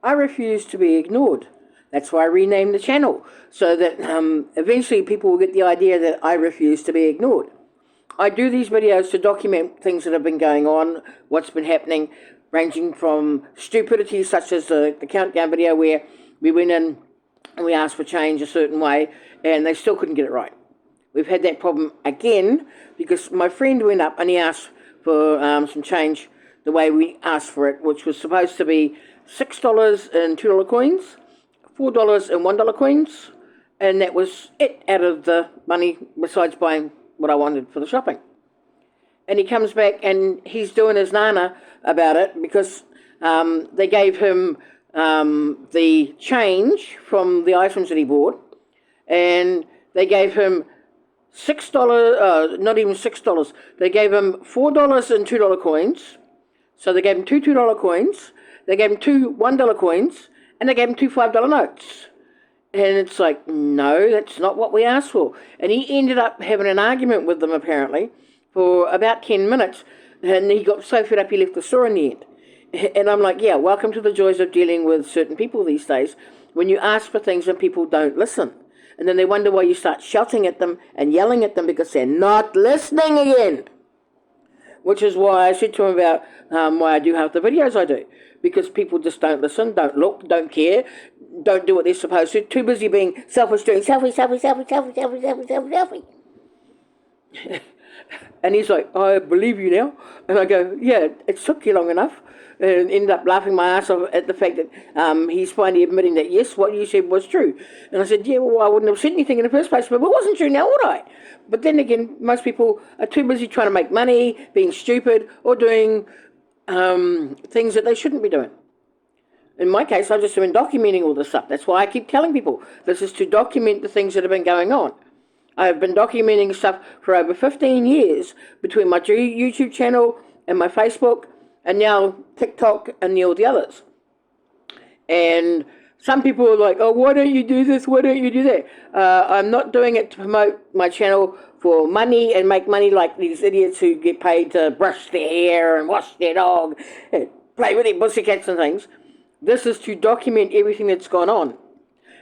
I refuse to be ignored. That's why I renamed the channel, so that eventually people will get the idea that I refuse to be ignored. I do these videos to document things that have been going on, what's been happening, ranging from stupidity such as the countdown video where we went in and we asked for change a certain way and they still couldn't get it right. We've had that problem again because my friend went up and he asked for some change the way we asked for it, which was supposed to be $6 in $2 coins, $4 in $1 coins, and that was it out of the money besides buying what I wanted for the shopping. And he comes back and he's doing his nana about it because they gave him the change from the items that he bought, and they gave him $6, not even $6. They gave him $4 in $2 coins. So they gave him two $2 coins. They gave him two $1 coins, and they gave him two $5 notes. And it's like, no, that's not what we asked for. And he ended up having an argument with them, apparently, for about 10 minutes. And he got so fed up he left the store in the end. And I'm like, yeah, welcome to the joys of dealing with certain people these days, when you ask for things and people don't listen. And then they wonder why you start shouting at them and yelling at them because they're not listening again. Which is why I said to him about why I do half the videos I do. Because people just don't listen, don't look, don't care, don't do what they're supposed to. Too busy being selfish, doing selfie, selfie, selfie, selfie, selfie, selfie, selfie, selfie. And he's like, I believe you now. And I go, yeah, it took you long enough. And ended up laughing my ass off at the fact that he's finally admitting that, yes, what you said was true. And I said, yeah, well, I wouldn't have said anything in the first place, but it wasn't true now, would I? But then again, most people are too busy trying to make money, being stupid, or doing things that they shouldn't be doing. In my case, I've just been documenting all this stuff. That's why I keep telling people this is to document the things that have been going on. I've been documenting stuff for over 15 years between my YouTube channel and my Facebook, and now TikTok and all the others. And some people are like, oh, why don't you do this? Why don't you do that? I'm not doing it to promote my channel for money and make money like these idiots who get paid to brush their hair and wash their dog and play with their pussycats and things. This is to document everything that's gone on.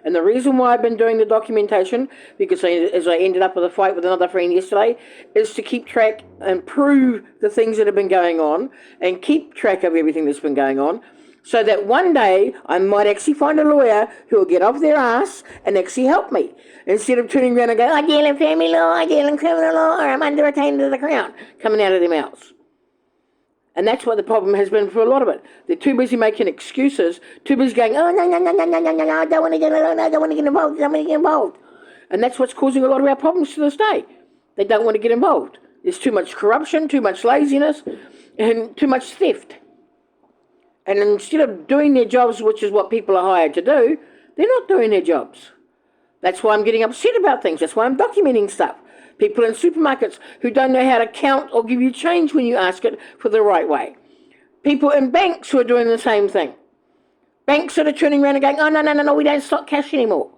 And the reason why I've been doing the documentation, because as I ended up with a fight with another friend yesterday, is to keep track and prove the things that have been going on and keep track of everything that's been going on, so that one day I might actually find a lawyer who will get off their ass and actually help me, instead of turning around and going, I deal in family law, I deal in criminal law, or I'm under attainder of the crown, coming out of their mouths. And that's what the problem has been for a lot of it. They're too busy making excuses, too busy going, oh, no, I don't want to get involved, I don't want to get involved. And that's what's causing a lot of our problems to this day. They don't want to get involved. There's too much corruption, too much laziness, and too much theft. And instead of doing their jobs, which is what people are hired to do, they're not doing their jobs. That's why I'm getting upset about things. That's why I'm documenting stuff. People in supermarkets who don't know how to count or give you change when you ask it for the right way. People in banks who are doing the same thing. Banks that are turning around and going, oh, no, we don't stock cash anymore.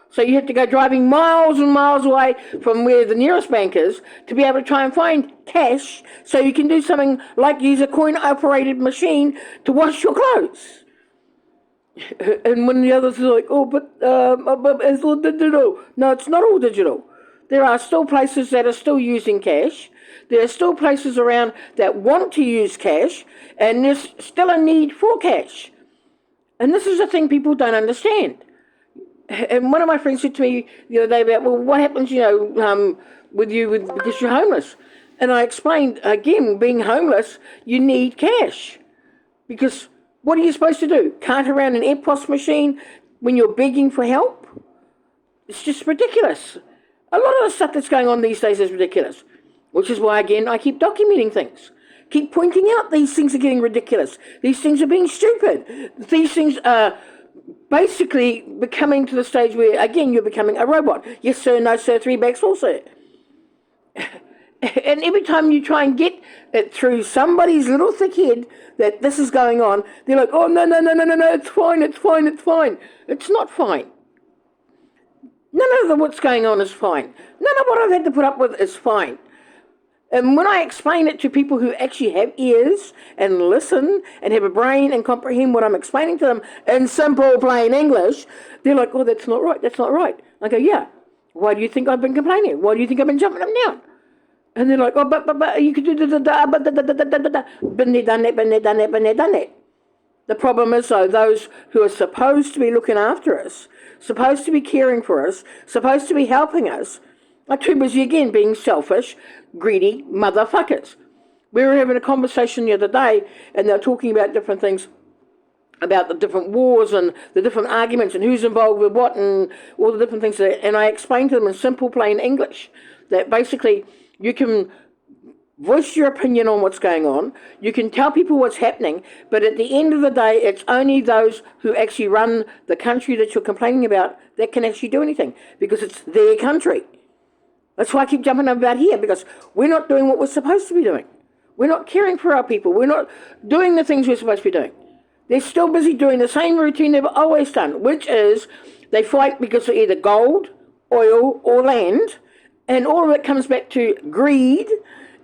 So you have to go driving miles and miles away from where the nearest bank is to be able to try and find cash so you can do something like use a coin-operated machine to wash your clothes. And when the others are like, oh, but it's all digital. No, it's not all digital. There are still places that are still using cash. There are still places around that want to use cash, and there's still a need for cash. And this is the thing people don't understand. And one of my friends said to me the other day about, well, what happens, with you because you're homeless? And I explained, again, being homeless, you need cash. Because what are you supposed to do? Cart around an EPOS machine when you're begging for help? It's just ridiculous. A lot of the stuff that's going on these days is ridiculous, which is why, again, I keep documenting things. Keep pointing out these things are getting ridiculous. These things are being stupid. These things are basically becoming to the stage where, again, you're becoming a robot. Yes, sir, no, sir, 3 bags full, sir. And every time you try and get it through somebody's little thick head that this is going on, they're like, oh, no, it's fine. It's not fine. None of what's going on is fine. None of what I've had to put up with is fine. And when I explain it to people who actually have ears and listen and have a brain and comprehend what I'm explaining to them in simple, plain English, they're like, oh, that's not right, that's not right. I go, yeah. Why do you think I've been complaining? Why do you think I've been jumping up and down? And they're like, oh, but you could do been there, done that, been there, done that, been there, done that. The problem is, though, those who are supposed to be looking after us, supposed to be caring for us, supposed to be helping us, are too busy again being selfish, greedy motherfuckers. We were having a conversation the other day, and they were talking about different things, about the different wars and the different arguments and who's involved with what and all the different things. And I explained to them in simple, plain English that basically you can voice your opinion on what's going on, you can tell people what's happening, but at the end of the day, it's only those who actually run the country that you're complaining about that can actually do anything, because it's their country. That's why I keep jumping about here, because we're not doing what we're supposed to be doing. We're not caring for our people. We're not doing the things we're supposed to be doing. They're still busy doing the same routine they've always done, which is they fight because of either gold, oil, or land, and all of it comes back to greed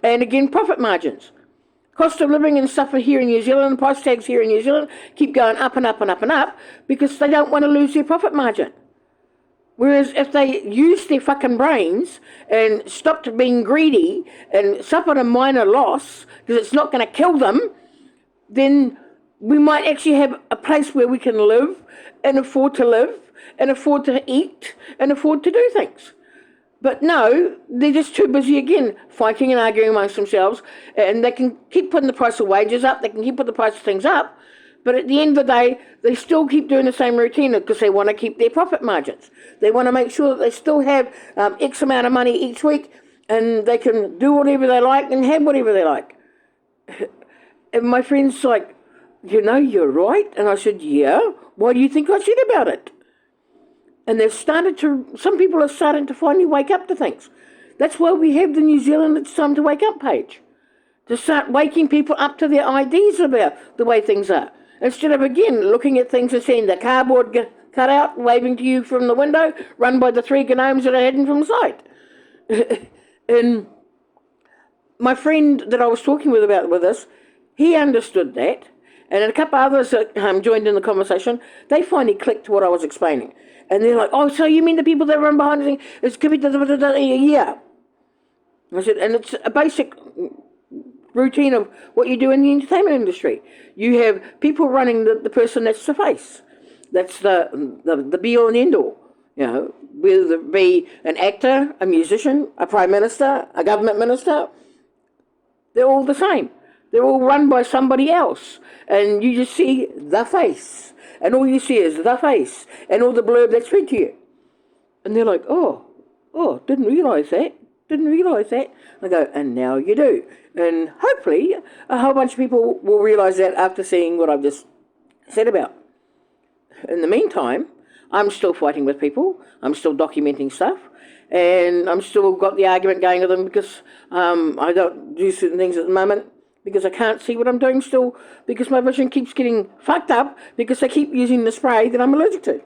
and, again, profit margins. Cost of living and stuff here in New Zealand, price tags here in New Zealand keep going up and up and up and up because they don't want to lose their profit margin. Whereas if they used their fucking brains and stopped being greedy and suffered a minor loss because it's not going to kill them, then we might actually have a place where we can live and afford to eat and afford to do things. But no, they're just too busy again fighting and arguing amongst themselves, and they can keep putting the price of wages up, they can keep putting the price of things up, but at the end of the day, they still keep doing the same routine because they want to keep their profit margins. They want to make sure that they still have X amount of money each week, and they can do whatever they like and have whatever they like. And my friend's like, you're right. And I said, yeah, what do you think I said about it? And some people are starting to finally wake up to things. That's why we have the New Zealand It's Time to Wake Up page. To start waking people up to their ideas about the way things are. Instead of, again, looking at things and seeing the cardboard cut out, waving to you from the window, run by the three gnomes that are hidden from sight. And my friend that I was talking with this, he understood that. And a couple others that joined in the conversation, they finally clicked what I was explaining. And they're like, oh, so you mean the people that run behind the thing, it's could be yeah. I said, and it's a basic routine of what you do in the entertainment industry. You have people running the person that's the face. That's the be-all and end-all. Whether it be an actor, a musician, a prime minister, a government minister, they're all the same. They're all run by somebody else. And you just see the face. And all you see is the face and all the blurb that's read to you. And they're like, oh, didn't realise that. I go, and now you do. And hopefully a whole bunch of people will realise that after seeing what I've just said about. In the meantime, I'm still fighting with people. I'm still documenting stuff. And I'm still got the argument going with them because I don't do certain things at the moment, because I can't see what I'm doing still, because my vision keeps getting fucked up because they keep using the spray that I'm allergic to.